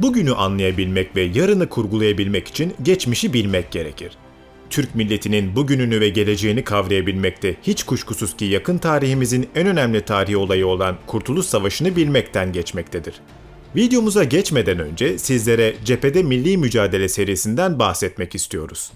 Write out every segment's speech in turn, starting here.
Bugünü anlayabilmek ve yarını kurgulayabilmek için geçmişi bilmek gerekir. Türk milletinin bugününü ve geleceğini kavrayabilmekte hiç kuşkusuz ki yakın tarihimizin en önemli tarihi olayı olan Kurtuluş Savaşı'nı bilmekten geçmektedir. Videomuza geçmeden önce sizlere Cephede Milli Mücadele serisinden bahsetmek istiyoruz.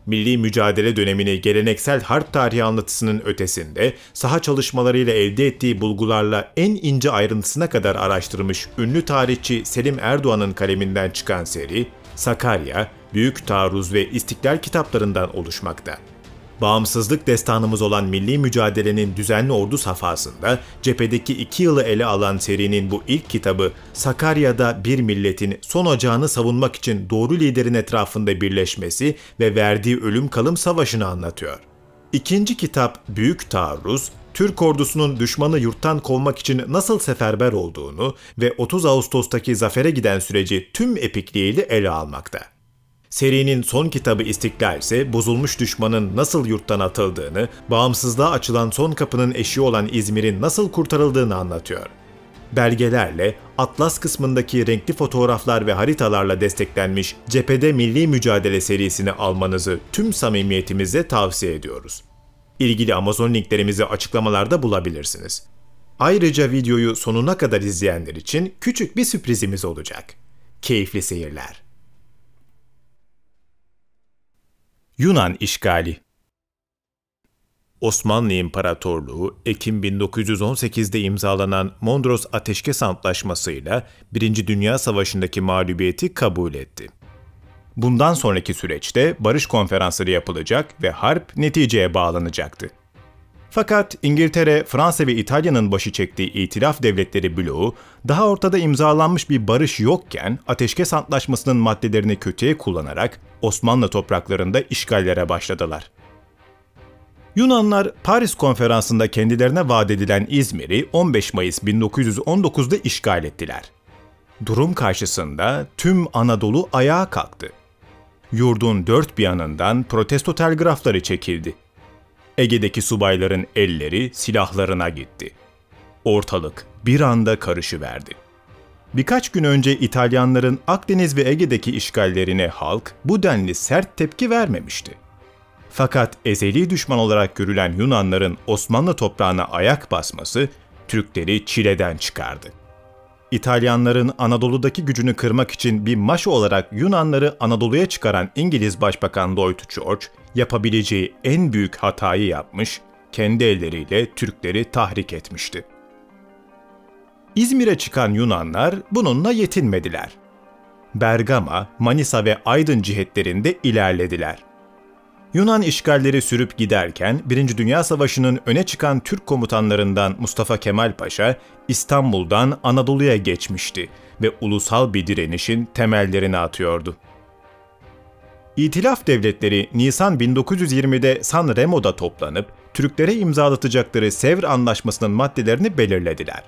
Milli mücadele dönemini geleneksel harp tarihi anlatısının ötesinde saha çalışmalarıyla elde ettiği bulgularla en ince ayrıntısına kadar araştırmış ünlü tarihçi Selim Erdoğan'ın kaleminden çıkan seri, Sakarya, Büyük Taarruz ve İstiklal kitaplarından oluşmakta. Bağımsızlık destanımız olan milli mücadelenin düzenli ordu safhasında cephedeki 2 yılı ele alan serinin bu ilk kitabı, Sakarya'da bir milletin son ocağını savunmak için doğru liderin etrafında birleşmesi ve verdiği ölüm kalım savaşını anlatıyor. İkinci kitap Büyük Taarruz, Türk ordusunun düşmanı yurttan kovmak için nasıl seferber olduğunu ve 30 Ağustos'taki zafere giden süreci tüm epikliğiyle ele almakta. Serinin son kitabı İstiklal ise bozulmuş düşmanın nasıl yurttan atıldığını, bağımsızlığa açılan son kapının eşiği olan İzmir'in nasıl kurtarıldığını anlatıyor. Belgelerle, Atlas kısmındaki renkli fotoğraflar ve haritalarla desteklenmiş Cephede Milli Mücadele serisini almanızı tüm samimiyetimizle tavsiye ediyoruz. İlgili Amazon linklerimizi açıklamalarda bulabilirsiniz. Ayrıca videoyu sonuna kadar izleyenler için küçük bir sürprizimiz olacak. Keyifli seyirler. Yunan işgali. Osmanlı İmparatorluğu, Ekim 1918'de imzalanan Mondros Ateşkes Antlaşması'yla 1. Dünya Savaşı'ndaki mağlubiyeti kabul etti. Bundan sonraki süreçte barış konferansları yapılacak ve harp neticeye bağlanacaktı. Fakat İngiltere, Fransa ve İtalya'nın başı çektiği İtilaf Devletleri bloğu, daha ortada imzalanmış bir barış yokken Ateşkes Antlaşması'nın maddelerini kötüye kullanarak Osmanlı topraklarında işgallere başladılar. Yunanlar, Paris Konferansı'nda kendilerine vaat edilen İzmir'i 15 Mayıs 1919'da işgal ettiler. Durum karşısında tüm Anadolu ayağa kalktı. Yurdun dört bir yanından protesto telgrafları çekildi. Ege'deki subayların elleri silahlarına gitti. Ortalık bir anda karışıverdi. Birkaç gün önce İtalyanların Akdeniz ve Ege'deki işgallerine halk bu denli sert tepki vermemişti. Fakat ezeli düşman olarak görülen Yunanların Osmanlı toprağına ayak basması Türkleri çileden çıkardı. İtalyanların Anadolu'daki gücünü kırmak için bir maşa olarak Yunanları Anadolu'ya çıkaran İngiliz Başbakan Lloyd George, yapabileceği en büyük hatayı yapmış, kendi elleriyle Türkleri tahrik etmişti. İzmir'e çıkan Yunanlar bununla yetinmediler. Bergama, Manisa ve Aydın cihetlerinde ilerlediler. Yunan işgalleri sürüp giderken 1. Dünya Savaşı'nın öne çıkan Türk komutanlarından Mustafa Kemal Paşa, İstanbul'dan Anadolu'ya geçmişti ve ulusal bir direnişin temellerini atıyordu. İtilaf devletleri Nisan 1920'de San Remo'da toplanıp Türklere imzalatacakları Sevr Anlaşması'nın maddelerini belirlediler.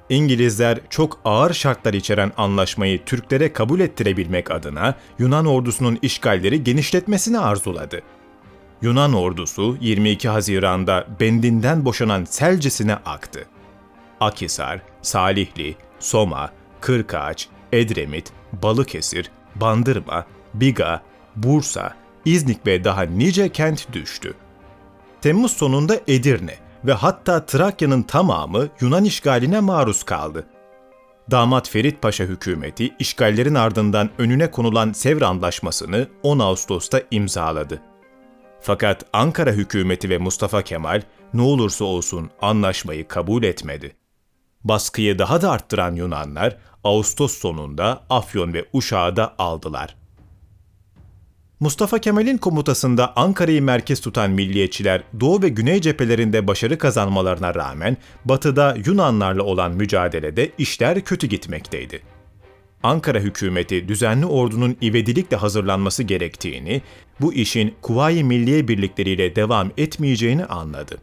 İngilizler çok ağır şartlar içeren anlaşmayı Türklere kabul ettirebilmek adına Yunan ordusunun işgalleri genişletmesini arzuladı. Yunan ordusu 22 Haziran'da Bendin'den boşanan Selcisine aktı. Akhisar, Salihli, Soma, Kırkağaç, Edremit, Balıkesir, Bandırma, Biga, Bursa, İznik ve daha nice kent düştü. Temmuz sonunda Edirne ve hatta Trakya'nın tamamı Yunan işgaline maruz kaldı. Damat Ferit Paşa hükümeti işgallerin ardından önüne konulan Sevr Antlaşması'nı 10 Ağustos'ta imzaladı. Fakat Ankara hükümeti ve Mustafa Kemal ne olursa olsun anlaşmayı kabul etmedi. Baskıyı daha da arttıran Yunanlar Ağustos sonunda Afyon ve Uşak'ı da aldılar. Mustafa Kemal'in komutasında Ankara'yı merkez tutan milliyetçiler Doğu ve Güney cephelerinde başarı kazanmalarına rağmen Batı'da Yunanlarla olan mücadelede işler kötü gitmekteydi. Ankara hükümeti düzenli ordunun ivedilikle hazırlanması gerektiğini, bu işin Kuvayi Milliye birlikleriyle devam etmeyeceğini anladı.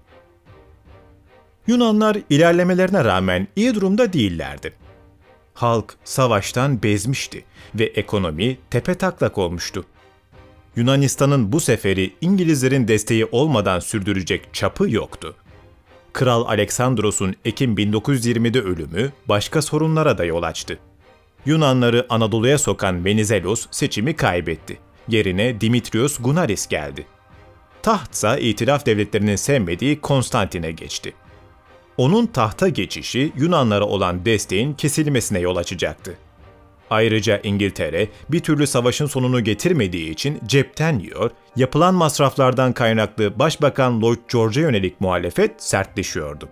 Yunanlar ilerlemelerine rağmen iyi durumda değillerdi. Halk savaştan bezmişti ve ekonomi tepetaklak olmuştu. Yunanistan'ın bu seferi İngilizlerin desteği olmadan sürdürecek çapı yoktu. Kral Aleksandros'un Ekim 1920'de ölümü başka sorunlara da yol açtı. Yunanları Anadolu'ya sokan Venizelos seçimi kaybetti. Yerine Dimitrios Gunaris geldi. Tahtsa İtilaf devletlerinin sevmediği Konstantin'e geçti. Onun tahta geçişi Yunanlara olan desteğin kesilmesine yol açacaktı. Ayrıca İngiltere bir türlü savaşın sonunu getirmediği için cepten yiyor, yapılan masraflardan kaynaklı Başbakan Lloyd George'a yönelik muhalefet sertleşiyordu.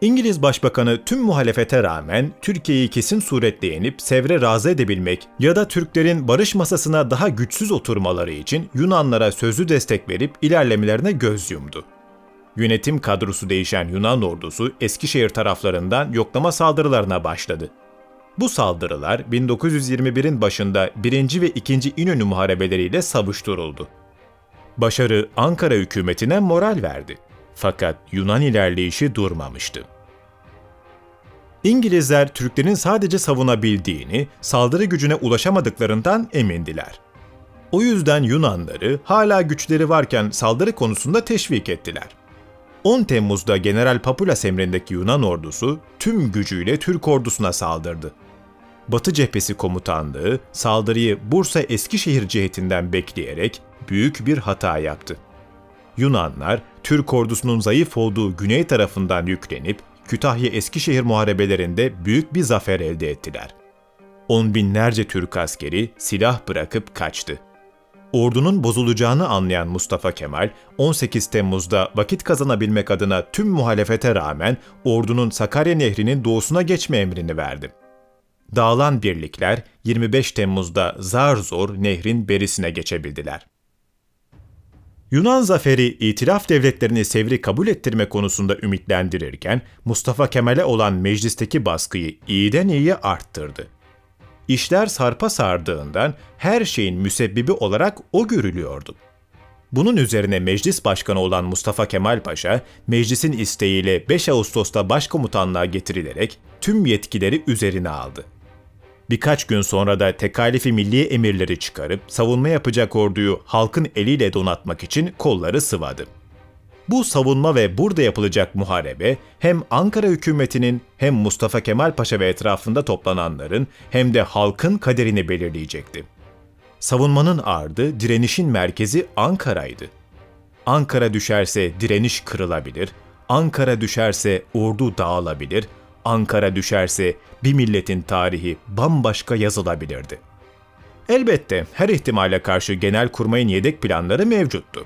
İngiliz Başbakanı tüm muhalefete rağmen Türkiye'yi kesin suretle yenip Sevr'e razı edebilmek ya da Türklerin barış masasına daha güçsüz oturmaları için Yunanlara sözlü destek verip ilerlemelerine göz yumdu. Yönetim kadrosu değişen Yunan ordusu Eskişehir taraflarından yoklama saldırılarına başladı. Bu saldırılar 1921'in başında 1. ve 2. İnönü muharebeleriyle savuşturuldu. Başarı Ankara hükümetine moral verdi. Fakat Yunan ilerleyişi durmamıştı. İngilizler Türklerin sadece savunabildiğini, saldırı gücüne ulaşamadıklarından emindiler. O yüzden Yunanları hala güçleri varken saldırı konusunda teşvik ettiler. 10 Temmuz'da General Papulas emrindeki Yunan ordusu tüm gücüyle Türk ordusuna saldırdı. Batı Cephesi Komutanlığı saldırıyı Bursa-Eskişehir cihetinden bekleyerek büyük bir hata yaptı. Yunanlar, Türk ordusunun zayıf olduğu güney tarafından yüklenip Kütahya-Eskişehir muharebelerinde büyük bir zafer elde ettiler. On binlerce Türk askeri silah bırakıp kaçtı. Ordunun bozulacağını anlayan Mustafa Kemal, 18 Temmuz'da vakit kazanabilmek adına tüm muhalefete rağmen ordunun Sakarya Nehri'nin doğusuna geçme emrini verdi. Dağılan birlikler 25 Temmuz'da zar zor nehrin berisine geçebildiler. Yunan zaferi İtilaf devletlerini Sevr'i kabul ettirme konusunda ümitlendirirken Mustafa Kemal'e olan meclisteki baskıyı iyiden iyiye arttırdı. İşler sarpa sardığından her şeyin müsebbibi olarak o görülüyordu. Bunun üzerine meclis başkanı olan Mustafa Kemal Paşa, meclisin isteğiyle 5 Ağustos'ta başkomutanlığa getirilerek tüm yetkileri üzerine aldı. Birkaç gün sonra da tekalifi milli emirleri çıkarıp savunma yapacak orduyu halkın eliyle donatmak için kolları sıvadı. Bu savunma ve burada yapılacak muharebe hem Ankara hükümetinin hem Mustafa Kemal Paşa ve etrafında toplananların hem de halkın kaderini belirleyecekti. Savunmanın ardı, direnişin merkezi Ankara'ydı. Ankara düşerse direniş kırılabilir, Ankara düşerse ordu dağılabilir, Ankara düşerse bir milletin tarihi bambaşka yazılabilirdi. Elbette her ihtimale karşı Genelkurmay'ın yedek planları mevcuttu.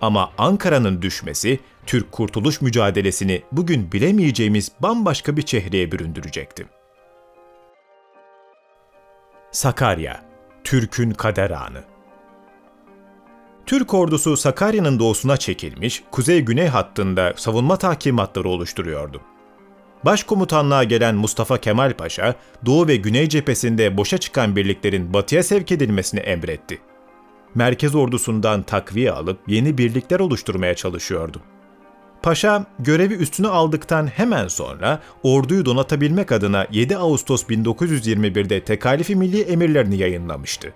Ama Ankara'nın düşmesi, Türk kurtuluş mücadelesini bugün bilemeyeceğimiz bambaşka bir çehreye büründürecekti. Sakarya, Türk'ün kader anı. Türk ordusu Sakarya'nın doğusuna çekilmiş, kuzey-güney hattında savunma tahkimatları oluşturuyordu. Başkomutanlığa gelen Mustafa Kemal Paşa, Doğu ve Güney cephesinde boşa çıkan birliklerin batıya sevk edilmesini emretti. Merkez ordusundan takviye alıp yeni birlikler oluşturmaya çalışıyordu. Paşa, görevi üstüne aldıktan hemen sonra orduyu donatabilmek adına 7 Ağustos 1921'de tekalifi milli emirlerini yayınlamıştı.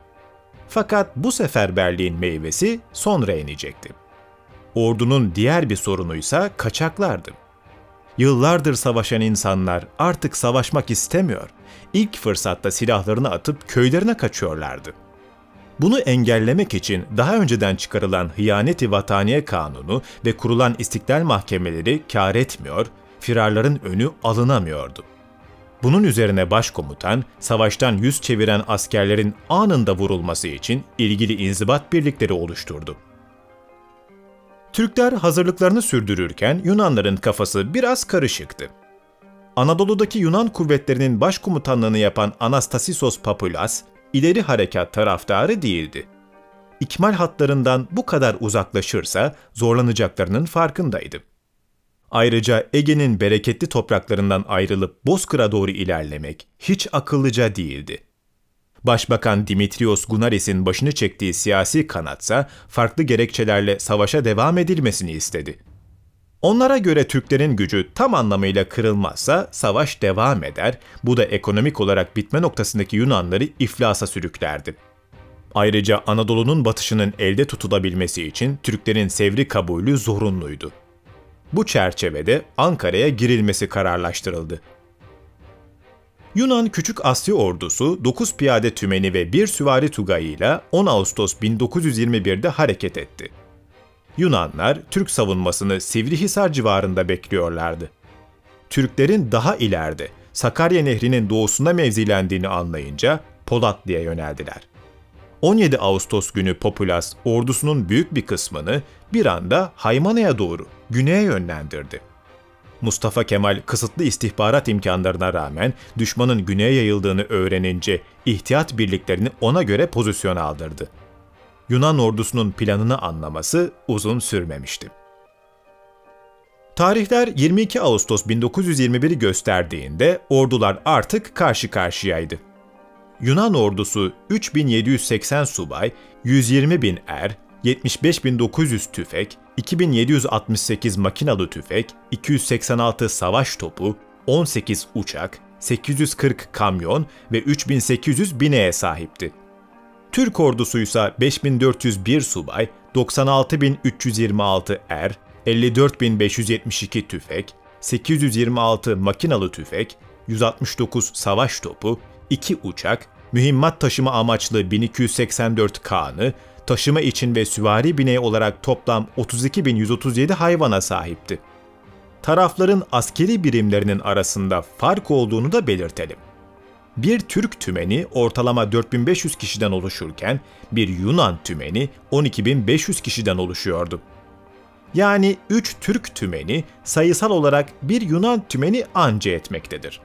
Fakat bu seferberliğin meyvesi sonra inecekti. Ordunun diğer bir sorunuysa kaçaklardı. Yıllardır savaşan insanlar artık savaşmak istemiyor, İlk fırsatta silahlarını atıp köylerine kaçıyorlardı. Bunu engellemek için daha önceden çıkarılan Hıyanet-i Vataniye Kanunu ve kurulan istiklal mahkemeleri kâr etmiyor, firarların önü alınamıyordu. Bunun üzerine başkomutan, savaştan yüz çeviren askerlerin anında vurulması için ilgili inzibat birlikleri oluşturdu. Türkler hazırlıklarını sürdürürken Yunanların kafası biraz karışıktı. Anadolu'daki Yunan kuvvetlerinin başkomutanlığını yapan Anastasios Papulas, ileri harekat taraftarı değildi. İkmal hatlarından bu kadar uzaklaşırsa zorlanacaklarının farkındaydı. Ayrıca Ege'nin bereketli topraklarından ayrılıp Bozkır'a doğru ilerlemek hiç akıllıca değildi. Başbakan Dimitrios Gunaris'in başını çektiği siyasi kanatsa farklı gerekçelerle savaşa devam edilmesini istedi. Onlara göre Türklerin gücü tam anlamıyla kırılmazsa savaş devam eder, bu da ekonomik olarak bitme noktasındaki Yunanları iflasa sürüklerdi. Ayrıca Anadolu'nun batışının elde tutulabilmesi için Türklerin Sevr'i kabulü zorunluydu. Bu çerçevede Ankara'ya girilmesi kararlaştırıldı. Yunan Küçük Asya ordusu 9 piyade tümeni ve 1 süvari tugayıyla 10 Ağustos 1921'de hareket etti. Yunanlar Türk savunmasını Sivrihisar civarında bekliyorlardı. Türklerin daha ileride Sakarya Nehri'nin doğusunda mevzilendiğini anlayınca Polatlı'ya yöneldiler. 17 Ağustos günü Populas ordusunun büyük bir kısmını bir anda Haymana'ya doğru güneye yönlendirdi. Mustafa Kemal kısıtlı istihbarat imkanlarına rağmen düşmanın güneye yayıldığını öğrenince ihtiyat birliklerini ona göre pozisyona aldırdı. Yunan ordusunun planını anlaması uzun sürmemişti. Tarihler 22 Ağustos 1921'i gösterdiğinde ordular artık karşı karşıyaydı. Yunan ordusu 3780 subay, 120.000 er, 75.900 tüfek, 2768 makinalı tüfek, 286 savaş topu, 18 uçak, 840 kamyon ve 3800 bineğe sahipti. Türk ordusuysa 5401 subay, 96.326 er, 54.572 tüfek, 826 makinalı tüfek, 169 savaş topu, 2 uçak, mühimmat taşıma amaçlı 1284 kanı, taşıma için ve süvari bineği olarak toplam 32.137 hayvana sahipti. Tarafların askeri birimlerinin arasında fark olduğunu da belirtelim. Bir Türk tümeni ortalama 4500 kişiden oluşurken bir Yunan tümeni 12.500 kişiden oluşuyordu. Yani 3 Türk tümeni sayısal olarak bir Yunan tümeni anca etmektedir.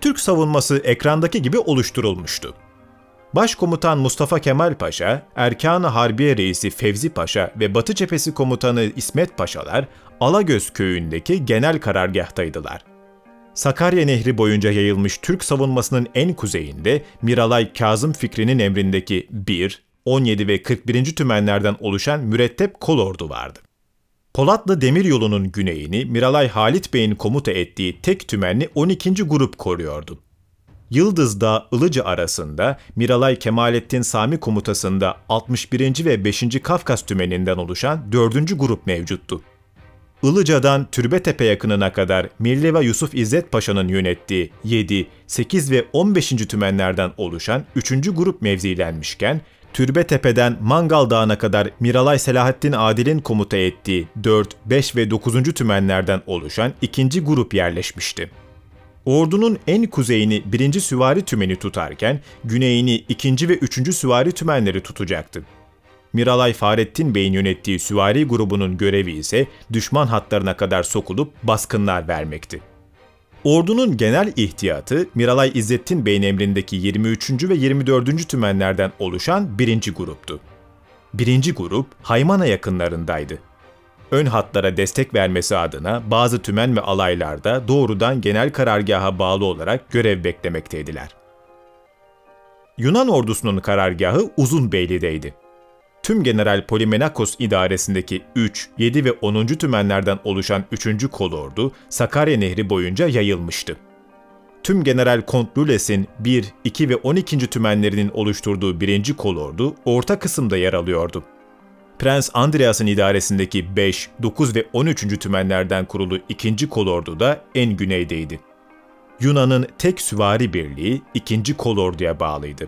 Türk savunması ekrandaki gibi oluşturulmuştu. Başkomutan Mustafa Kemal Paşa, Erkan-ı Harbiye Reisi Fevzi Paşa ve Batı Cephesi Komutanı İsmet Paşalar Alagöz köyündeki genel karargahtaydılar. Sakarya Nehri boyunca yayılmış Türk savunmasının en kuzeyinde Miralay Kazım Fikri'nin emrindeki 1, 17 ve 41. tümenlerden oluşan mürettep kolordu vardı. Polatlı Demiryolu'nun güneyini Miralay Halit Bey'in komuta ettiği tek tümenli 12. grup koruyordu. Yıldız'da Ilıca arasında Miralay Kemalettin Sami komutasında 61. ve 5. Kafkas tümeninden oluşan 4. grup mevcuttu. Ilıca'dan Türbetepe yakınına kadar Mirleva Yusuf İzzet Paşa'nın yönettiği 7, 8 ve 15. tümenlerden oluşan 3. grup mevzilenmişken, Türbetepe'den Mangal Dağı'na kadar Miralay Selahattin Adil'in komuta ettiği 4, 5 ve 9. tümenlerden oluşan 2. grup yerleşmişti. Ordunun en kuzeyini 1. Süvari Tümeni tutarken, güneyini 2. ve 3. Süvari Tümenleri tutacaktı. Miralay Fahrettin Bey'in yönettiği süvari grubunun görevi ise düşman hatlarına kadar sokulup baskınlar vermekti. Ordunun genel ihtiyatı Miralay İzzettin Bey'in emrindeki 23. ve 24. tümenlerden oluşan 1. gruptu. 1. grup Haymana yakınlarındaydı. Ön hatlara destek vermesi adına bazı tümen ve alaylarda doğrudan genel karargaha bağlı olarak görev beklemekteydiler. Yunan ordusunun karargahı Uzunbeyli'deydi. Tümgeneral Polimenakos idaresindeki 3, 7 ve 10. tümenlerden oluşan 3. kolordu Sakarya Nehri boyunca yayılmıştı. Tümgeneral Kont Lules'in 1, 2 ve 12. tümenlerinin oluşturduğu 1. kolordu orta kısımda yer alıyordu. Prens Andreas'ın idaresindeki 5, 9 ve 13. tümenlerden kurulu 2. kolordu da en güneydeydi. Yunan'ın tek süvari birliği 2. kolorduya bağlıydı.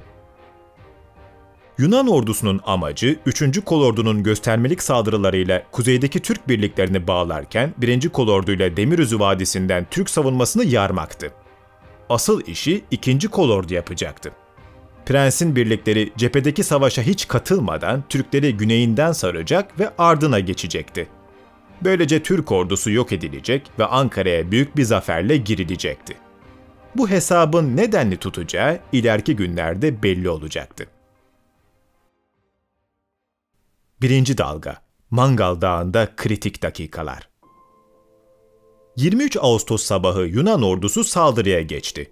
Yunan ordusunun amacı 3. kolordunun göstermelik saldırılarıyla kuzeydeki Türk birliklerini bağlarken 1. kolorduyla Demirözü Vadisi'nden Türk savunmasını yarmaktı. Asıl işi 2. kolordu yapacaktı. Prensin birlikleri cephedeki savaşa hiç katılmadan Türkleri güneyinden saracak ve ardına geçecekti. Böylece Türk ordusu yok edilecek ve Ankara'ya büyük bir zaferle girilecekti. Bu hesabın nedenli tutacağı ileriki günlerde belli olacaktı. 1. dalga, Mangal Dağı'nda kritik dakikalar. 23 Ağustos sabahı Yunan ordusu saldırıya geçti.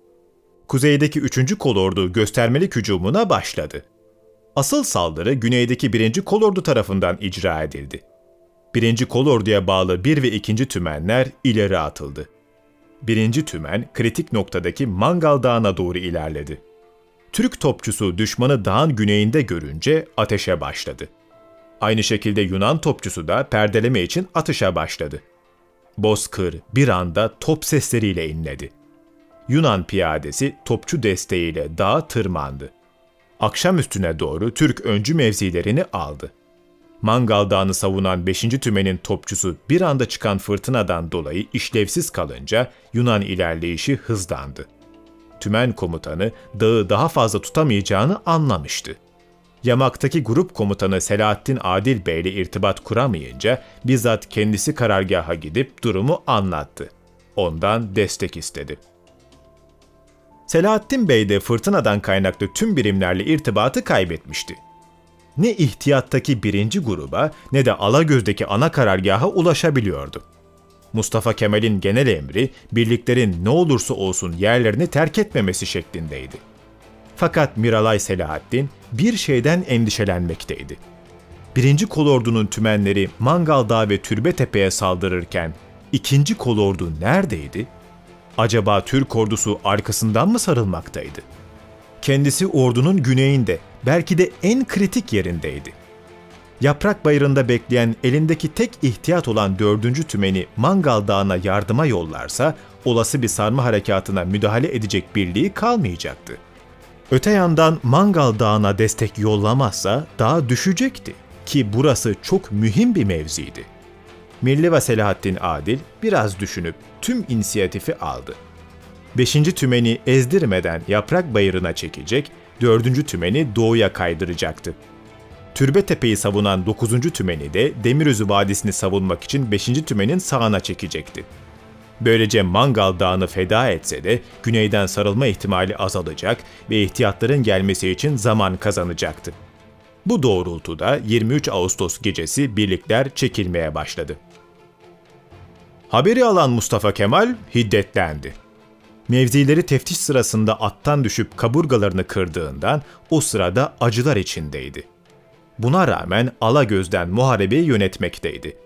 Kuzeydeki 3. kolordu göstermelik hücumuna başladı. Asıl saldırı güneydeki 1. kolordu tarafından icra edildi. 1. kolorduya bağlı 1 ve 2. tümenler ileri atıldı. 1. tümen kritik noktadaki Mangal Dağı'na doğru ilerledi. Türk topçusu düşmanı dağın güneyinde görünce ateşe başladı. Aynı şekilde Yunan topçusu da perdeleme için atışa başladı. Bozkır bir anda top sesleriyle inledi. Yunan piyadesi topçu desteğiyle dağa tırmandı. Akşamüstüne doğru Türk öncü mevzilerini aldı. Mangal Dağı'nı savunan 5. Tümen'in topçusu bir anda çıkan fırtınadan dolayı işlevsiz kalınca Yunan ilerleyişi hızlandı. Tümen komutanı dağı daha fazla tutamayacağını anlamıştı. Yamak'taki grup komutanı Selahattin Adil Bey ile irtibat kuramayınca bizzat kendisi karargaha gidip durumu anlattı. Ondan destek istedi. Selahattin Bey de fırtınadan kaynaklı tüm birimlerle irtibatı kaybetmişti. Ne ihtiyattaki 1. gruba ne de Alagöz'deki ana karargaha ulaşabiliyordu. Mustafa Kemal'in genel emri birliklerin ne olursa olsun yerlerini terk etmemesi şeklindeydi. Fakat Miralay Selahattin bir şeyden endişelenmekteydi. 1. Kolordu'nun tümenleri Mangal Dağı ve Türbetepe'ye saldırırken 2. kolordu neredeydi? Acaba Türk ordusu arkasından mı sarılmaktaydı? Kendisi ordunun güneyinde, belki de en kritik yerindeydi. Yaprak Bayırı'nda bekleyen elindeki tek ihtiyat olan 4. tümeni Mangal Dağı'na yardıma yollarsa, olası bir sarma harekatına müdahale edecek birliği kalmayacaktı. Öte yandan Mangal Dağı'na destek yollamazsa dağ düşecekti ki burası çok mühim bir mevziydi. Mirliva Selahattin Adil biraz düşünüp tüm inisiyatifi aldı. 5. tümeni ezdirmeden Yaprak Bayırı'na çekecek, 4. tümeni doğuya kaydıracaktı. Türbetepe'yi savunan 9. tümeni de Demirözü Vadisi'ni savunmak için 5. tümenin sağına çekecekti. Böylece Mangal Dağı'nı feda etse de güneyden sarılma ihtimali azalacak ve ihtiyatların gelmesi için zaman kazanacaktı. Bu doğrultuda 23 Ağustos gecesi birlikler çekilmeye başladı. Haberi alan Mustafa Kemal hiddetlendi. Mevzileri teftiş sırasında attan düşüp kaburgalarını kırdığından o sırada acılar içindeydi. Buna rağmen Alagöz'den muharebeyi yönetmekteydi.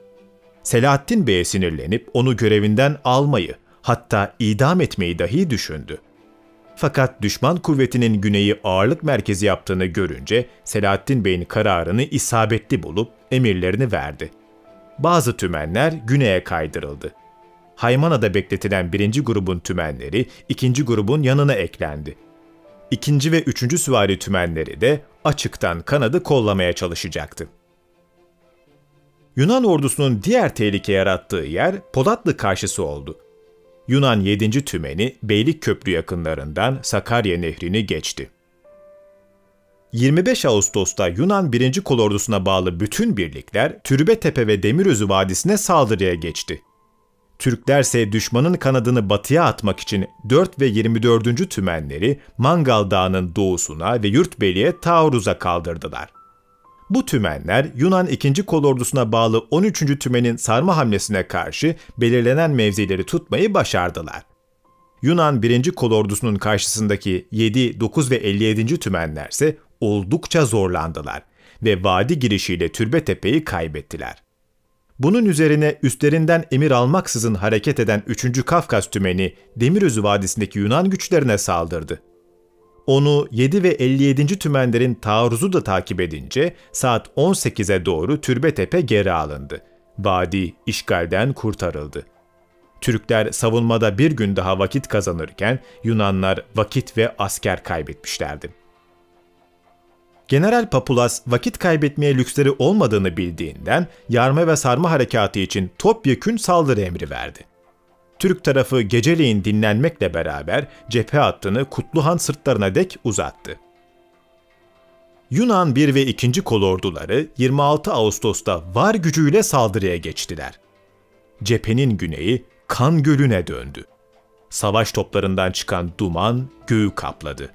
Selahattin Bey'e sinirlenip onu görevinden almayı, hatta idam etmeyi dahi düşündü. Fakat düşman kuvvetinin güneyi ağırlık merkezi yaptığını görünce Selahattin Bey'in kararını isabetli bulup emirlerini verdi. Bazı tümenler güneye kaydırıldı. Haymana'da bekletilen 1. grubun tümenleri 2. grubun yanına eklendi. 2. ve 3. süvari tümenleri de açıktan kanadı kollamaya çalışacaktı. Yunan ordusunun diğer tehlike yarattığı yer Polatlı karşısı oldu. Yunan 7. tümeni Beylikköprü yakınlarından Sakarya Nehri'ni geçti. 25 Ağustos'ta Yunan 1. kolordusuna bağlı bütün birlikler Türbetepe ve Demirözü Vadisi'ne saldırıya geçti. Türklerse düşmanın kanadını batıya atmak için 4 ve 24. tümenleri Mangal Dağı'nın doğusuna ve Yurtbeli'ye taarruza kaldırdılar. Bu tümenler Yunan 2. kolordusuna bağlı 13. tümenin sarma hamlesine karşı belirlenen mevzileri tutmayı başardılar. Yunan 1. kolordusunun karşısındaki 7, 9 ve 57. tümenlerse oldukça zorlandılar ve vadi girişiyle Türbetepe'yi kaybettiler. Bunun üzerine üstlerinden emir almaksızın hareket eden 3. Kafkas tümeni Demirözü Vadisi'ndeki Yunan güçlerine saldırdı. Onu 7 ve 57. tümenlerin taarruzu da takip edince saat 18'e doğru Türbetepe geri alındı. Vadi işgalden kurtarıldı. Türkler savunmada bir gün daha vakit kazanırken Yunanlar vakit ve asker kaybetmişlerdi. General Papulas vakit kaybetmeye lüksleri olmadığını bildiğinden yarma ve sarma harekatı için topyekün saldırı emri verdi. Türk tarafı geceleyin dinlenmekle beraber cephe hattını Kutluhan sırtlarına dek uzattı. Yunan 1 ve 2. kolorduları 26 Ağustos'ta var gücüyle saldırıya geçtiler. Cephenin güneyi kan gölüne döndü. Savaş toplarından çıkan duman göğü kapladı.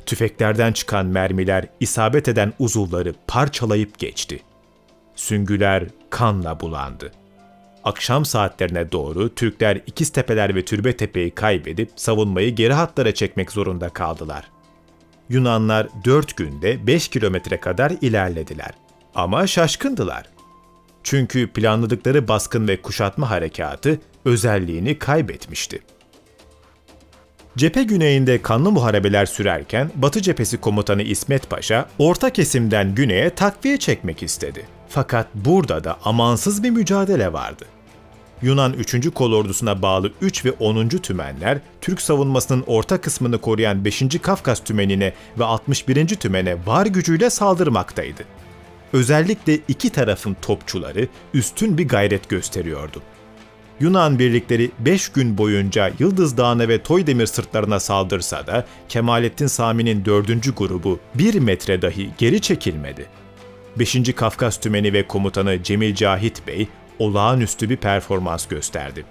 Tüfeklerden çıkan mermiler isabet eden uzuvları parçalayıp geçti. Süngüler kanla bulandı. Akşam saatlerine doğru Türkler İkiztepeler ve Türbetepe'yi kaybedip savunmayı geri hatlara çekmek zorunda kaldılar. Yunanlar 4 günde 5 kilometre kadar ilerlediler. Ama şaşkındılar. Çünkü planladıkları baskın ve kuşatma harekatı özelliğini kaybetmişti. Cephe güneyinde kanlı muharebeler sürerken Batı Cephesi Komutanı İsmet Paşa, orta kesimden güneye takviye çekmek istedi. Fakat burada da amansız bir mücadele vardı. Yunan 3. Kolordusuna bağlı 3 ve 10. tümenler, Türk savunmasının orta kısmını koruyan 5. Kafkas tümenine ve 61. tümene var gücüyle saldırmaktaydı. Özellikle iki tarafın topçuları üstün bir gayret gösteriyordu. Yunan birlikleri 5 gün boyunca Yıldız Dağı'na ve Toydemir sırtlarına saldırsa da Kemalettin Sami'nin 4. grubu 1 metre dahi geri çekilmedi. 5. Kafkas Tümeni ve komutanı Cemil Cahit Bey olağanüstü bir performans gösterdi.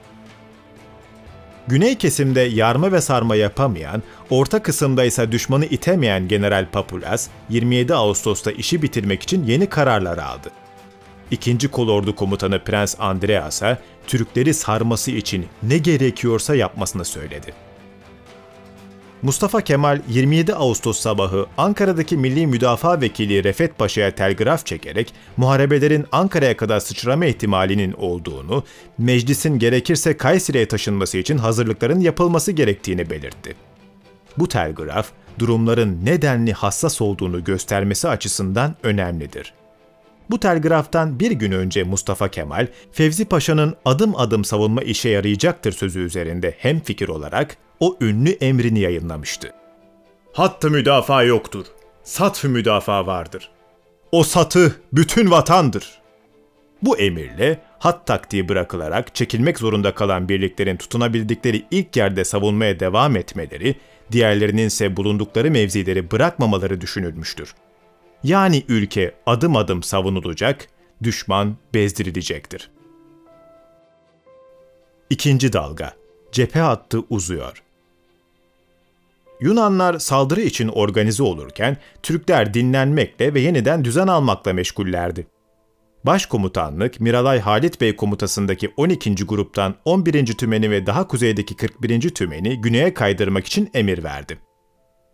Güney kesimde yarma ve sarma yapamayan, orta kısımda ise düşmanı itemeyen General Papulas, 27 Ağustos'ta işi bitirmek için yeni kararlar aldı. 2. Kolordu Komutanı Prens Andreas'a Türkleri sarması için ne gerekiyorsa yapmasını söyledi. Mustafa Kemal 27 Ağustos sabahı Ankara'daki Milli Müdafaa Vekili Refet Paşa'ya telgraf çekerek muharebelerin Ankara'ya kadar sıçrama ihtimalinin olduğunu, meclisin gerekirse Kayseri'ye taşınması için hazırlıkların yapılması gerektiğini belirtti. Bu telgraf, durumların nedenli hassas olduğunu göstermesi açısından önemlidir. Bu telgraftan bir gün önce Mustafa Kemal, Fevzi Paşa'nın adım adım savunma işe yarayacaktır sözü üzerinde hemfikir olarak o ünlü emrini yayınlamıştı. Hattı müdafaa yoktur, sath-ı müdafaa vardır. O satı bütün vatandır. Bu emirle hat taktiği bırakılarak çekilmek zorunda kalan birliklerin tutunabildikleri ilk yerde savunmaya devam etmeleri, diğerlerinin ise bulundukları mevzileri bırakmamaları düşünülmüştür. Yani ülke adım adım savunulacak, düşman bezdirilecektir. İkinci dalga. Cephe hattı uzuyor. Yunanlar saldırı için organize olurken Türkler dinlenmekle ve yeniden düzen almakla meşgullerdi. Başkomutanlık, Miralay Halit Bey komutasındaki 12. gruptan 11. tümeni ve daha kuzeydeki 41. tümeni güneye kaydırmak için emir verdi.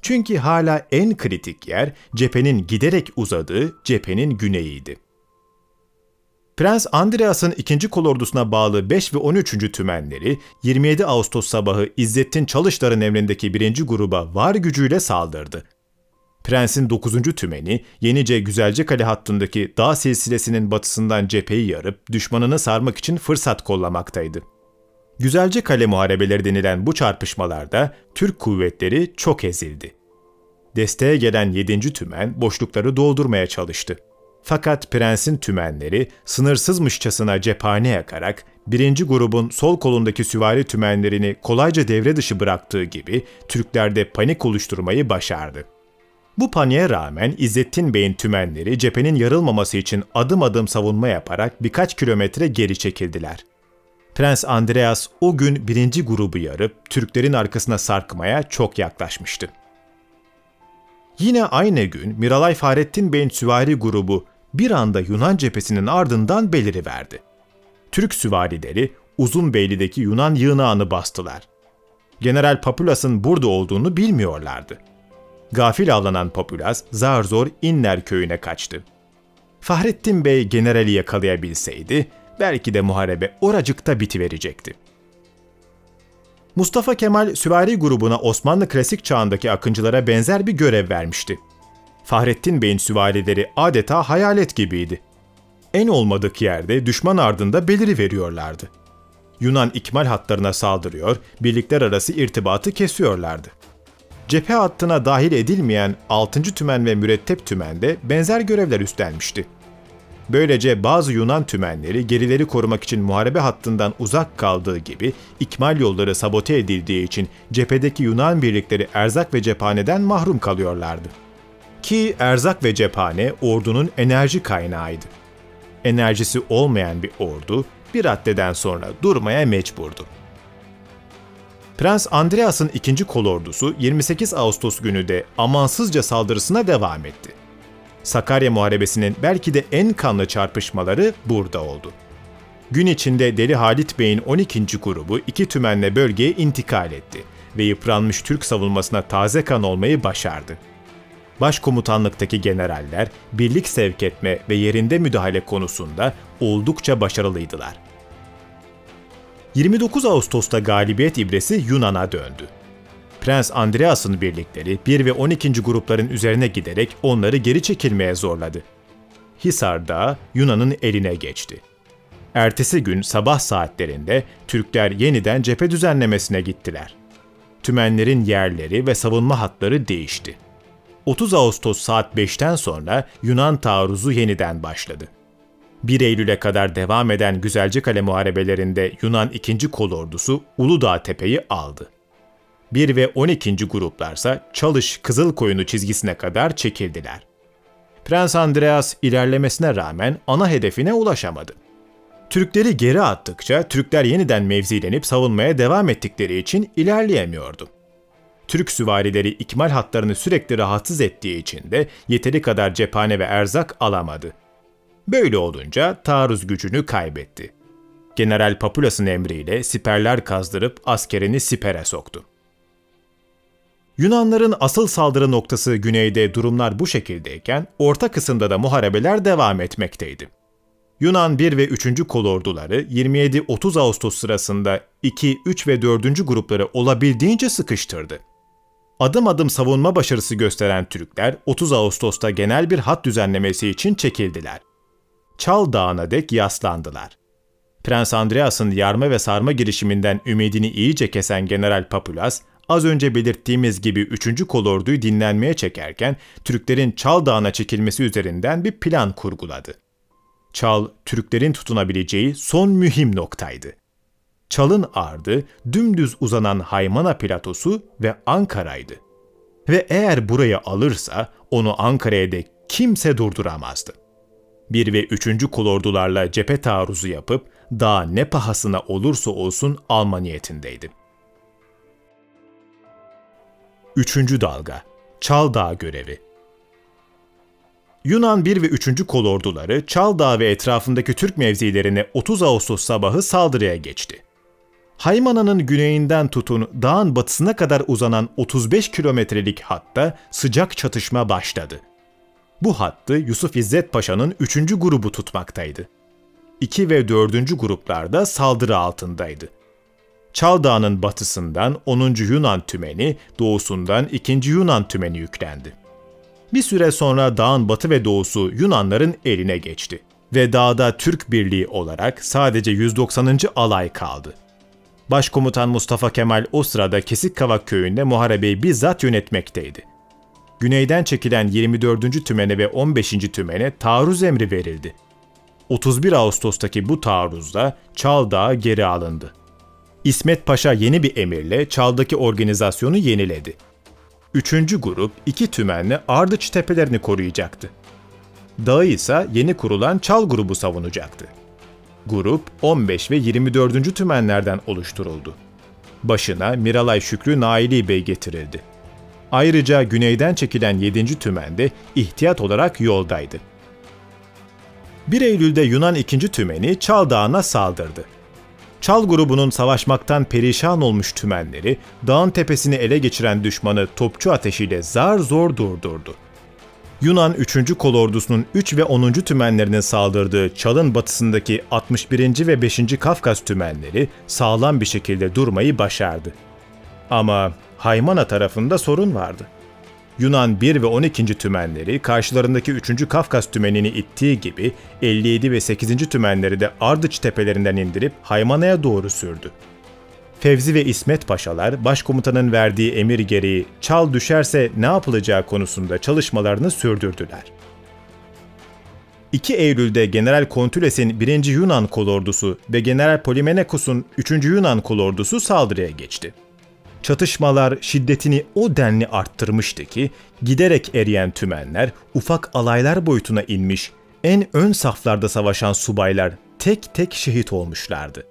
Çünkü hala en kritik yer cephenin giderek uzadığı cephenin güneyiydi. Prens Andreas'ın 2. kolordusuna bağlı 5 ve 13. tümenleri 27 Ağustos sabahı İzzettin Çalışlar'ın emrindeki 1. gruba var gücüyle saldırdı. Prens'in 9. tümeni Yenice Güzelcekale hattındaki dağ silsilesinin batısından cepheyi yarıp düşmanını sarmak için fırsat kollamaktaydı. Güzelcekale muharebeleri denilen bu çarpışmalarda Türk kuvvetleri çok ezildi. Desteğe gelen 7. tümen boşlukları doldurmaya çalıştı. Fakat Prens'in tümenleri sınırsızmışçasına cephane yakarak 1. grubun sol kolundaki süvari tümenlerini kolayca devre dışı bıraktığı gibi Türklerde panik oluşturmayı başardı. Bu paniğe rağmen İzzettin Bey'in tümenleri cephenin yarılmaması için adım adım savunma yaparak birkaç kilometre geri çekildiler. Prens Andreas o gün 1. grubu yarıp Türklerin arkasına sarkmaya çok yaklaşmıştı. Yine aynı gün Miralay Fahrettin Bey'in süvari grubu bir anda Yunan cephesinin ardından beliriverdi. Türk süvarileri Uzunbeyli'deki Yunan yığınağını bastılar. General Papulas'ın burada olduğunu bilmiyorlardı. Gafil avlanan Papulas zar zor İnler köyüne kaçtı. Fahrettin Bey generali yakalayabilseydi belki de muharebe oracıkta bitiverecekti. Mustafa Kemal süvari grubuna Osmanlı klasik çağındaki akıncılara benzer bir görev vermişti. Fahrettin Bey'in süvarileri adeta hayalet gibiydi. En olmadık yerde düşman ardında beliriveriyorlardı. Yunan ikmal hatlarına saldırıyor, birlikler arası irtibatı kesiyorlardı. Cephe hattına dahil edilmeyen 6. tümen ve mürettep tümen de benzer görevler üstlenmişti. Böylece bazı Yunan tümenleri gerileri korumak için muharebe hattından uzak kaldığı gibi ikmal yolları sabote edildiği için cephedeki Yunan birlikleri erzak ve cephaneden mahrum kalıyorlardı. Ki erzak ve cephane ordunun enerji kaynağıydı. Enerjisi olmayan bir ordu bir raddeden sonra durmaya mecburdu. Prens Andreas'ın 2. kolordusu 28 Ağustos günü de amansızca saldırısına devam etti. Sakarya Muharebesi'nin belki de en kanlı çarpışmaları burada oldu. Gün içinde Deli Halit Bey'in 12. grubu 2 tümenle bölgeye intikal etti ve yıpranmış Türk savunmasına taze kan olmayı başardı. Başkomutanlıktaki generaller birlik sevk etme ve yerinde müdahale konusunda oldukça başarılıydılar. 29 Ağustos'ta galibiyet ibresi Yunan'a döndü. Prens Andreas'ın birlikleri 1 ve 12. grupların üzerine giderek onları geri çekilmeye zorladı. Hisar Dağı Yunan'ın eline geçti. Ertesi gün sabah saatlerinde Türkler yeniden cephe düzenlemesine gittiler. Tümenlerin yerleri ve savunma hatları değişti. 30 Ağustos saat 5'ten sonra Yunan taarruzu yeniden başladı. 1 Eylül'e kadar devam eden Güzelcekale muharebelerinde Yunan 2. Kolordusu Uludağ Tepe'yi aldı. 1 ve 12. gruplarsa Çalış-Kızılkoyunlu çizgisine kadar çekildiler. Prens Andreas ilerlemesine rağmen ana hedefine ulaşamadı. Türkleri geri attıkça Türkler yeniden mevzilenip savunmaya devam ettikleri için ilerleyemiyordu. Türk süvarileri ikmal hatlarını sürekli rahatsız ettiği için de yeteri kadar cephane ve erzak alamadı. Böyle olunca taarruz gücünü kaybetti. General Papulas'ın emriyle siperler kazdırıp askerini sipere soktu. Yunanların asıl saldırı noktası güneyde durumlar bu şekildeyken orta kısımda da muharebeler devam etmekteydi. Yunan 1 ve 3. kolorduları 27-30 Ağustos sırasında 2, 3 ve 4. grupları olabildiğince sıkıştırdı. Adım adım savunma başarısı gösteren Türkler 30 Ağustos'ta genel bir hat düzenlemesi için çekildiler. Çal Dağı'na dek yaslandılar. Prens Andreas'ın yarma ve sarma girişiminden ümidini iyice kesen General Papulas, az önce belirttiğimiz gibi 3. kolorduyu dinlenmeye çekerken Türklerin Çal Dağı'na çekilmesi üzerinden bir plan kurguladı. Çal, Türklerin tutunabileceği son mühim noktaydı. Çal'ın ardı dümdüz uzanan Haymana platosu ve Ankara'ydı. Ve eğer burayı alırsa onu Ankara'ya dek kimse durduramazdı. 1 ve 3. kolordularla cephe taarruzu yapıp dağ ne pahasına olursa olsun alma niyetindeydi. 3. dalga Çal Dağı görevi. Yunan 1 ve 3. kolorduları Çal Dağı ve etrafındaki Türk mevzilerine 30 Ağustos sabahı saldırıya geçti. Haymana'nın güneyinden tutun dağın batısına kadar uzanan 35 kilometrelik hatta sıcak çatışma başladı. Bu hattı Yusuf İzzet Paşa'nın 3. grubu tutmaktaydı. 2 ve 4. gruplar da saldırı altındaydı. Çal Dağı'nın batısından 10. Yunan tümeni, doğusundan 2. Yunan tümeni yüklendi. Bir süre sonra dağın batı ve doğusu Yunanların eline geçti ve dağda Türk birliği olarak sadece 190. alay kaldı. Başkomutan Mustafa Kemal o sırada Kesikkavak köyünde muharebeyi bizzat yönetmekteydi. Güneyden çekilen 24. tümene ve 15. tümene taarruz emri verildi. 31 Ağustos'taki bu taarruzda Çal Dağı geri alındı. İsmet Paşa yeni bir emirle Çal'daki organizasyonu yeniledi. 3. grup 2 tümenle Ardıç tepelerini koruyacaktı. Dağı ise yeni kurulan Çal grubu savunacaktı. Grup 15 ve 24. tümenlerden oluşturuldu. Başına Miralay Şükrü Naili Bey getirildi. Ayrıca güneyden çekilen 7. tümen de ihtiyat olarak yoldaydı. 1 Eylül'de Yunan 2. tümeni Çal Dağı'na saldırdı. Çal grubunun savaşmaktan perişan olmuş tümenleri, dağın tepesini ele geçiren düşmanı topçu ateşiyle zar zor durdurdu. Yunan 3. kolordusunun 3 ve 10. tümenlerinin saldırdığı Çal'ın batısındaki 61. ve 5. Kafkas tümenleri sağlam bir şekilde durmayı başardı. Ama Haymana tarafında sorun vardı. Yunan 1 ve 12. tümenleri karşılarındaki 3. Kafkas tümenini ittiği gibi 57 ve 8. tümenleri de Ardıç tepelerinden indirip Haymana'ya doğru sürdü. Fevzi ve İsmet Paşalar başkomutanın verdiği emir gereği Çal düşerse ne yapılacağı konusunda çalışmalarını sürdürdüler. 2 Eylül'de General Kontüles'in 1. Yunan kolordusu ve General Polimenekos'un 3. Yunan kolordusu saldırıya geçti. Çatışmalar şiddetini o denli arttırmıştı ki giderek eriyen tümenler ufak alaylar boyutuna inmiş, en ön saflarda savaşan subaylar tek tek şehit olmuşlardı.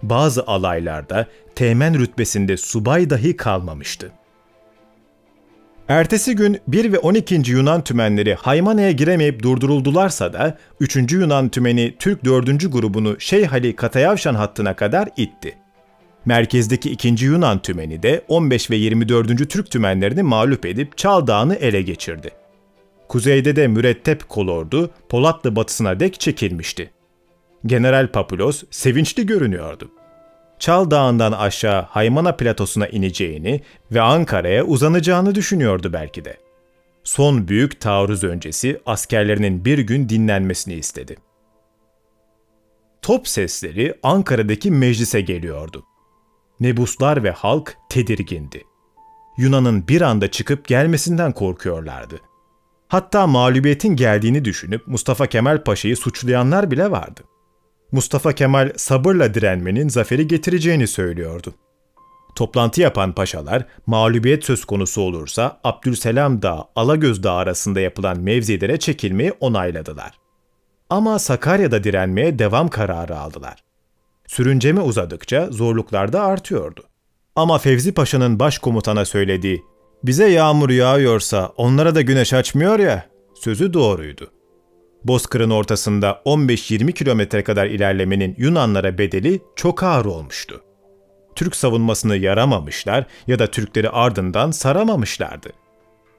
Bazı alaylarda teğmen rütbesinde subay dahi kalmamıştı. Ertesi gün 1 ve 12. Yunan tümenleri Haymana'ya giremeyip durduruldularsa da 3. Yunan tümeni Türk 4. grubunu Şeyhali Katayavşan hattına kadar itti. Merkezdeki 2. Yunan tümeni de 15 ve 24. Türk tümenlerini mağlup edip Çal Dağı'nı ele geçirdi. Kuzeyde de mürettep kolordu Polatlı batısına dek çekilmişti. General Papulos sevinçli görünüyordu. Çal Dağı'ndan aşağı Haymana platosuna ineceğini ve Ankara'ya uzanacağını düşünüyordu belki de. Son büyük taarruz öncesi askerlerinin bir gün dinlenmesini istedi. top sesleri Ankara'daki meclise geliyordu. Mebuslar ve halk tedirgindi. Yunan'ın bir anda çıkıp gelmesinden korkuyorlardı. Hatta mağlubiyetin geldiğini düşünüp Mustafa Kemal Paşa'yı suçlayanlar bile vardı. Mustafa Kemal sabırla direnmenin zaferi getireceğini söylüyordu. Toplantı yapan paşalar mağlubiyet söz konusu olursa Abdülselam Dağı, Alagöz Dağı arasında yapılan mevzilere çekilmeyi onayladılar. Ama Sakarya'da direnmeye devam kararı aldılar. Sürünceme uzadıkça zorluklar da artıyordu. Ama Fevzi Paşa'nın başkomutana söylediği "Bize yağmur yağıyorsa onlara da güneş açmıyor ya" sözü doğruydu. Bozkır'ın ortasında 15-20 kilometre kadar ilerlemenin Yunanlara bedeli çok ağır olmuştu. Türk savunmasını yaramamışlar ya da Türkleri ardından saramamışlardı.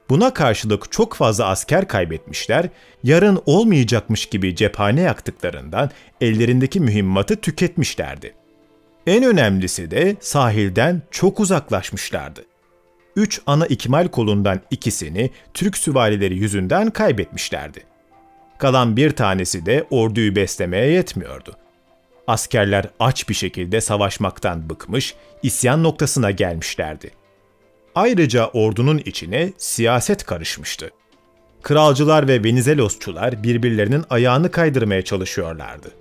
Buna karşılık çok fazla asker kaybetmişler, yarın olmayacakmış gibi cephane yaktıklarından ellerindeki mühimmatı tüketmişlerdi. En önemlisi de sahilden çok uzaklaşmışlardı. 3 ana ikmal kolundan ikisini Türk süvarileri yüzünden kaybetmişlerdi. Kalan bir tanesi de orduyu beslemeye yetmiyordu. Askerler aç bir şekilde savaşmaktan bıkmış, isyan noktasına gelmişlerdi. Ayrıca ordunun içine siyaset karışmıştı. Kralcılar ve Venizelosçular birbirlerinin ayağını kaydırmaya çalışıyorlardı.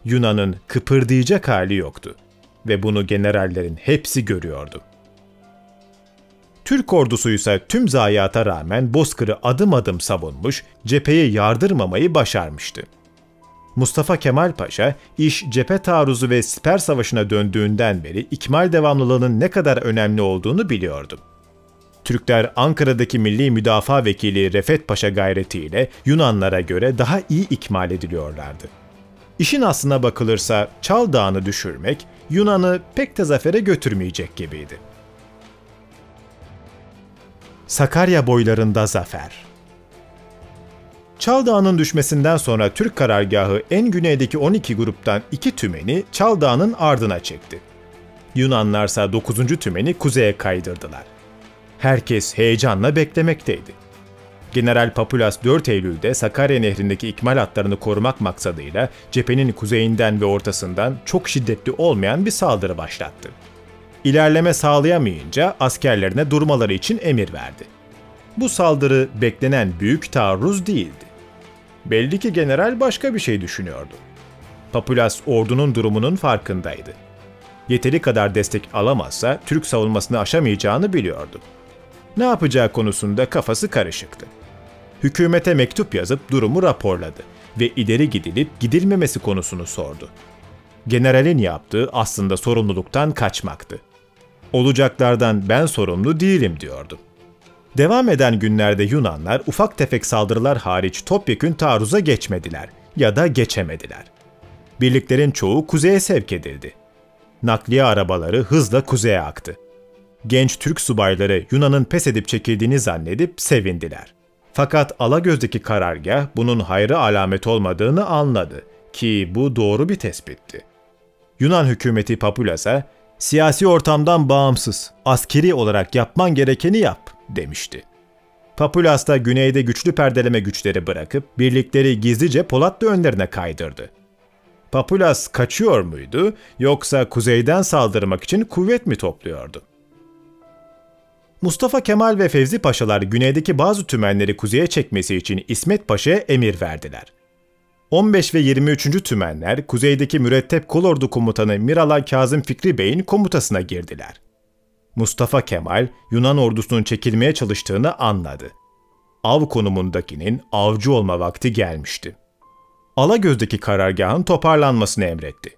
Yunan'ın kıpırdayacak hali yoktu ve bunu generallerin hepsi görüyordu. Türk ordusu ise tüm zayiata rağmen Bozkır'ı adım adım savunmuş, cepheyi yardırmamayı başarmıştı. Mustafa Kemal Paşa, iş cephe taarruzu ve siper savaşına döndüğünden beri ikmal devamlılığının ne kadar önemli olduğunu biliyordu. Türkler Ankara'daki Milli Müdafaa Vekili Refet Paşa gayretiyle Yunanlara göre daha iyi ikmal ediliyorlardı. İşin aslına bakılırsa Çal Dağı'nı düşürmek Yunan'ı pek de zafere götürmeyecek gibiydi. Sakarya boylarında zafer. Çal Dağı'nın düşmesinden sonra Türk karargahı en güneydeki 12 gruptan 2 tümeni Çal Dağı'nın ardına çekti. Yunanlarsa 9. tümeni kuzeye kaydırdılar. Herkes heyecanla beklemekteydi. General Papulas 4 Eylül'de Sakarya Nehri'ndeki ikmal hatlarını korumak maksadıyla cephenin kuzeyinden ve ortasından çok şiddetli olmayan bir saldırı başlattı. İlerleme sağlayamayınca askerlerine durmaları için emir verdi. Bu saldırı beklenen büyük taarruz değildi. Belli ki general başka bir şey düşünüyordu. Papulas ordunun durumunun farkındaydı. Yeteri kadar destek alamazsa Türk savunmasını aşamayacağını biliyordu. Ne yapacağı konusunda kafası karışıktı. Hükümete mektup yazıp durumu raporladı ve ileri gidilip gidilmemesi konusunu sordu. Generalin yaptığı aslında sorumluluktan kaçmaktı. Olacaklardan ben sorumlu değilim diyordu. Devam eden günlerde Yunanlar ufak tefek saldırılar hariç topyekün taarruza geçmediler ya da geçemediler. Birliklerin çoğu kuzeye sevk edildi. Nakliye arabaları hızla kuzeye aktı. Genç Türk subayları Yunan'ın pes edip çekildiğini zannedip sevindiler. Fakat Alagöz'deki karargah bunun hayrı alamet olmadığını anladı ki bu doğru bir tespitti. Yunan hükümeti Papulas'a "Siyasi ortamdan bağımsız, askeri olarak yapman gerekeni yap" demişti. Papulas da güneyde güçlü perdeleme güçleri bırakıp birlikleri gizlice Polatlı önlerine kaydırdı. Papulas kaçıyor muydu yoksa kuzeyden saldırmak için kuvvet mi topluyordu? Mustafa Kemal ve Fevzi Paşalar güneydeki bazı tümenleri kuzeye çekmesi için İsmet Paşa'ya emir verdiler. 15 ve 23. tümenler kuzeydeki mürettep kolordu komutanı Miralay Kazım Fikri Bey'in komutasına girdiler. Mustafa Kemal Yunan ordusunun çekilmeye çalıştığını anladı. Av konumundakinin avcı olma vakti gelmişti. Alagöz'deki karargahın toparlanmasını emretti.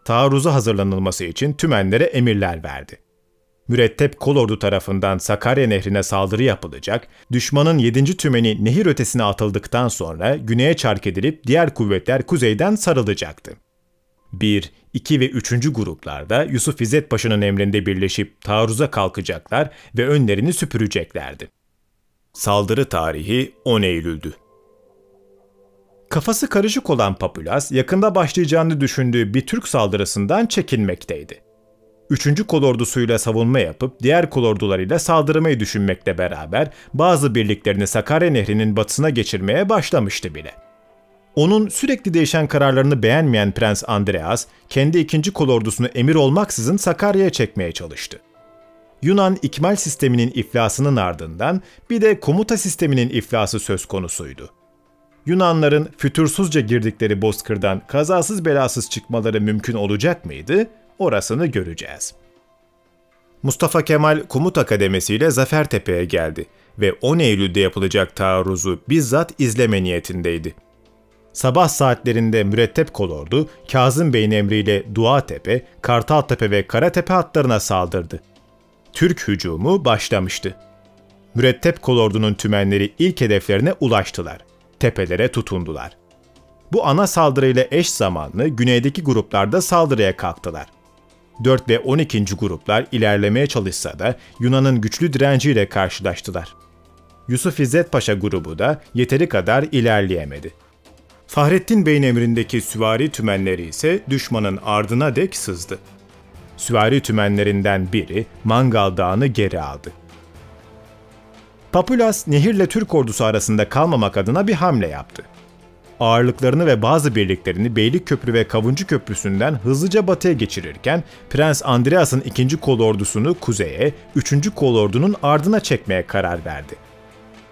Taarruza hazırlanılması için tümenlere emirler verdi. Mürettep kolordu tarafından Sakarya Nehri'ne saldırı yapılacak, düşmanın 7. tümeni nehir ötesine atıldıktan sonra güneye çark edilip diğer kuvvetler kuzeyden sarılacaktı. 1, 2 ve 3. gruplarda Yusuf İzzet Paşa'nın emrinde birleşip taarruza kalkacaklar ve önlerini süpüreceklerdi. Saldırı tarihi 10 Eylül'dü. Kafası karışık olan Papulas, yakında başlayacağını düşündüğü bir Türk saldırısından çekinmekteydi. 3. kolordusuyla savunma yapıp diğer kolordularıyla saldırmayı düşünmekle beraber bazı birliklerini Sakarya Nehri'nin batısına geçirmeye başlamıştı bile. Onun sürekli değişen kararlarını beğenmeyen Prens Andreas, kendi 2. kolordusunu emir olmaksızın Sakarya'ya çekmeye çalıştı. Yunan ikmal sisteminin iflasının ardından bir de komuta sisteminin iflası söz konusuydu. Yunanların fütursuzca girdikleri bozkırdan kazasız belasız çıkmaları mümkün olacak mıydı? Orasını göreceğiz. Mustafa Kemal Komuta Kademesi ile Zafertepe'ye geldi ve 10 Eylül'de yapılacak taarruzu bizzat izleme niyetindeydi. Sabah saatlerinde Mürettep Kolordu, Kazım Bey'in emriyle Duatepe, Kartaltepe ve Karatepe hatlarına saldırdı. Türk hücumu başlamıştı. Mürettep Kolordu'nun tümenleri ilk hedeflerine ulaştılar. Tepelere tutundular. Bu ana saldırıyla eş zamanlı güneydeki gruplar da saldırıya kalktılar. 4 ve 12. gruplar ilerlemeye çalışsa da Yunan'ın güçlü direnciyle karşılaştılar. Yusuf İzzet Paşa grubu da yeteri kadar ilerleyemedi. Fahrettin Bey'in emrindeki süvari tümenleri ise düşmanın ardına dek sızdı. Süvari tümenlerinden biri Mangal Dağı'nı geri aldı. Papulas, nehirle Türk ordusu arasında kalmamak adına bir hamle yaptı. Ağırlıklarını ve bazı birliklerini Beylikköprü ve Kavuncu Köprüsü'nden hızlıca batıya geçirirken Prens Andreas'ın 2. kolordusunu kuzeye, 3. kolordunun ardına çekmeye karar verdi.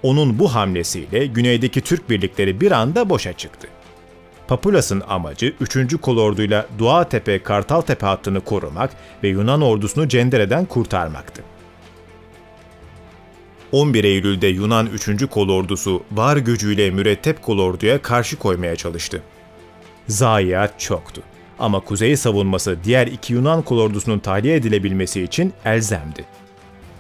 Onun bu hamlesiyle güneydeki Türk birlikleri bir anda boşa çıktı. Papulas'ın amacı 3. kolorduyla Duatepe-Kartaltepe hattını korumak ve Yunan ordusunu cendereden kurtarmaktı. 11 Eylül'de Yunan 3. kolordusu var gücüyle Mürettep kolorduya karşı koymaya çalıştı. Zayiat çoktu ama kuzey savunması diğer 2 Yunan kolordusunun tahliye edilebilmesi için elzemdi.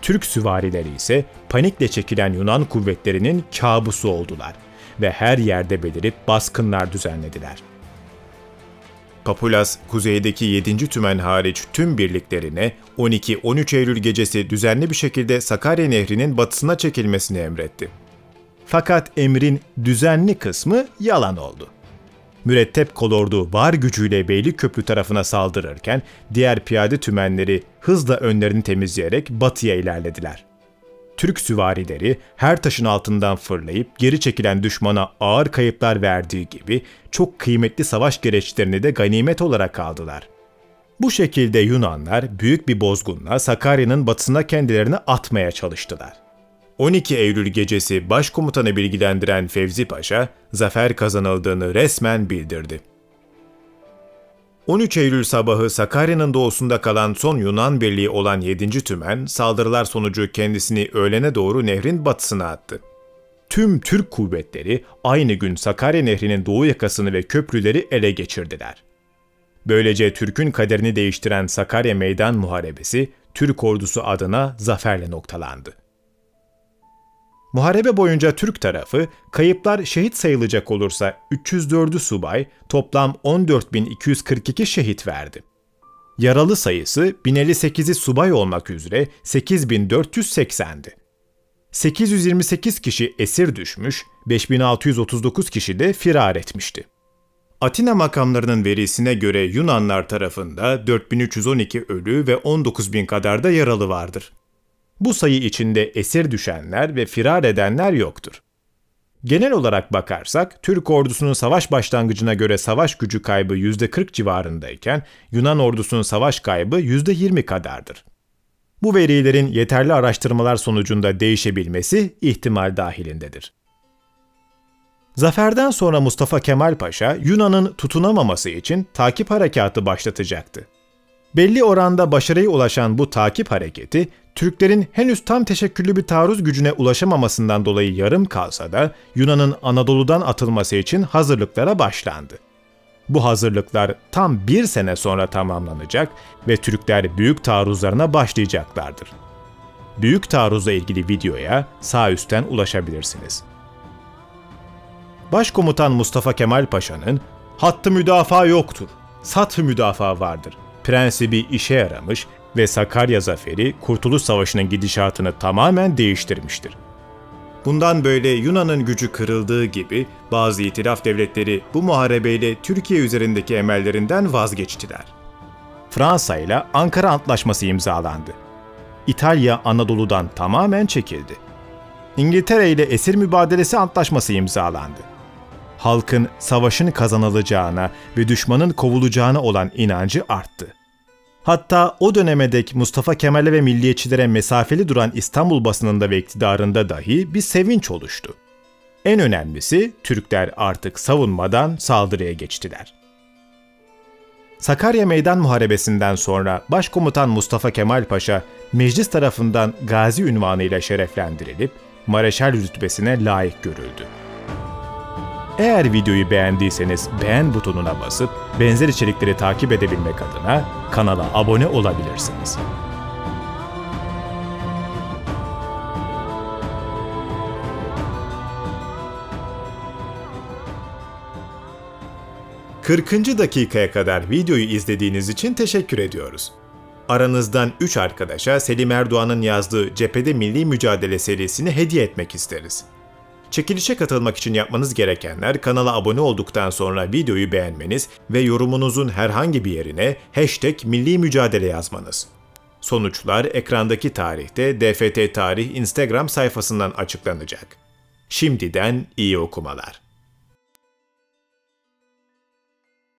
Türk süvarileri ise panikle çekilen Yunan kuvvetlerinin kabusu oldular ve her yerde belirip baskınlar düzenlediler. Papulas, kuzeydeki 7. tümen hariç tüm birliklerine 12-13 Eylül gecesi düzenli bir şekilde Sakarya Nehri'nin batısına çekilmesini emretti. Fakat emrin düzenli kısmı yalan oldu. Mürettep kolordu var gücüyle Beylikköprü tarafına saldırırken diğer piyade tümenleri hızla önlerini temizleyerek batıya ilerlediler. Türk süvarileri her taşın altından fırlayıp geri çekilen düşmana ağır kayıplar verdiği gibi çok kıymetli savaş gereçlerini de ganimet olarak aldılar. Bu şekilde Yunanlar büyük bir bozgunla Sakarya'nın batısına kendilerini atmaya çalıştılar. 12 Eylül gecesi başkomutanı bilgilendiren Fevzi Paşa, zafer kazanıldığını resmen bildirdi. 13 Eylül sabahı Sakarya'nın doğusunda kalan son Yunan birliği olan 7. tümen, saldırılar sonucu kendisini öğlene doğru nehrin batısına attı. Tüm Türk kuvvetleri aynı gün Sakarya Nehri'nin doğu yakasını ve köprüleri ele geçirdiler. Böylece Türk'ün kaderini değiştiren Sakarya Meydan Muharebesi, Türk ordusu adına zaferle noktalandı. Muharebe boyunca Türk tarafı, kayıplar şehit sayılacak olursa 304'ü subay, toplam 14.242 şehit verdi. Yaralı sayısı 1058'i subay olmak üzere 8.480'di. 828 kişi esir düşmüş, 5.639 kişi de firar etmişti. Atina makamlarının verisine göre Yunanlar tarafında 4.312 ölü ve 19.000 kadar da yaralı vardır. Bu sayı içinde esir düşenler ve firar edenler yoktur. Genel olarak bakarsak, Türk ordusunun savaş başlangıcına göre savaş gücü kaybı %40 civarındayken, Yunan ordusunun savaş kaybı %20 kadardır. Bu verilerin yeterli araştırmalar sonucunda değişebilmesi ihtimal dahilindedir. Zaferden sonra Mustafa Kemal Paşa, Yunan'ın tutunamaması için takip harekatı başlatacaktı. Belli oranda başarıya ulaşan bu takip hareketi, Türklerin henüz tam teşekküllü bir taarruz gücüne ulaşamamasından dolayı yarım kalsa da Yunan'ın Anadolu'dan atılması için hazırlıklara başlandı. Bu hazırlıklar tam 1 sene sonra tamamlanacak ve Türkler büyük taarruzlarına başlayacaklardır. Büyük taarruzla ilgili videoya sağ üstten ulaşabilirsiniz. Başkomutan Mustafa Kemal Paşa'nın "Hattı müdafaa yoktur, sath-ı müdafaa vardır" prensibi işe yaramış ve Sakarya zaferi Kurtuluş Savaşı'nın gidişatını tamamen değiştirmiştir. Bundan böyle Yunan'ın gücü kırıldığı gibi bazı itilaf devletleri bu muharebeyle Türkiye üzerindeki emellerinden vazgeçtiler. Fransa ile Ankara Antlaşması imzalandı. İtalya Anadolu'dan tamamen çekildi. İngiltere ile esir mübadelesi antlaşması imzalandı. halkın savaşın kazanılacağına ve düşmanın kovulacağına olan inancı arttı. Hatta o döneme dek Mustafa Kemal'e ve milliyetçilere mesafeli duran İstanbul basınında ve iktidarında dahi bir sevinç oluştu. En önemlisi, Türkler artık savunmadan saldırıya geçtiler. Sakarya Meydan Muharebesi'nden sonra Başkomutan Mustafa Kemal Paşa, meclis tarafından gazi unvanıyla şereflendirilip Mareşal rütbesine layık görüldü. Eğer videoyu beğendiyseniz beğen butonuna basıp benzer içerikleri takip edebilmek adına kanala abone olabilirsiniz. ...40. dakikaya kadar videoyu izlediğiniz için teşekkür ediyoruz. Aranızdan 3 arkadaşa Selim Erdoğan'ın yazdığı Cephede Milli Mücadele serisini hediye etmek isteriz. Çekilişe katılmak için yapmanız gerekenler kanala abone olduktan sonra videoyu beğenmeniz ve yorumunuzun herhangi bir yerine #Milli Mücadele yazmanız. Sonuçlar ekrandaki tarihte DFT Tarih Instagram sayfasından açıklanacak. Şimdiden iyi okumalar.